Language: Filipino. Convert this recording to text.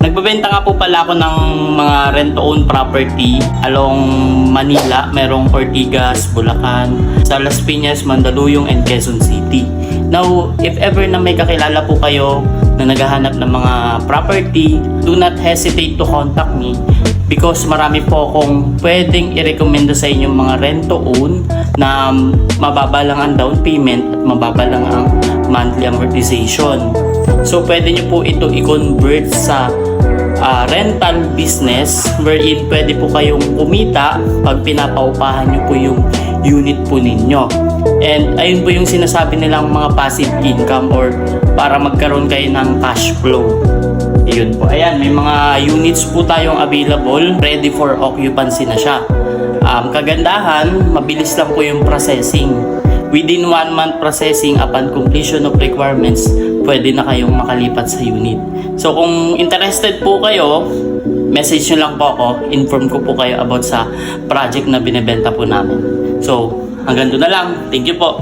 Nagbebenta nga po pala ako ng mga rent-to-own property along Manila. Merong Ortigas, Bulacan, sa Las Piñas, Mandaluyong, and Quezon City. Now, if ever na may kakilala po kayo na naghahanap ng mga property, do not hesitate to contact me because marami po akong pwedeng i-recommenda sa inyong mga rent-to-own na mababa lang ang down payment at mababa lang ang monthly amortization. So, pwede nyo po ito i-convert sa rental business wherein pwede po kayong kumita pag pinapaupahan nyo po yung unit po ninyo. And ayun po yung sinasabi nilang mga passive income or para magkaroon kayo ng cash flow. Ayun po. Ayan, may mga units po tayong available, ready for occupancy na siya. Kagandahan, mabilis lang po yung processing. Within 1 month processing upon completion of requirements, pwede na kayong makalipat sa unit. So kung interested po kayo, message nyo lang po ako, inform ko po kayo about sa project na binibenta po namin. So hanggang doon na lang. Thank you po.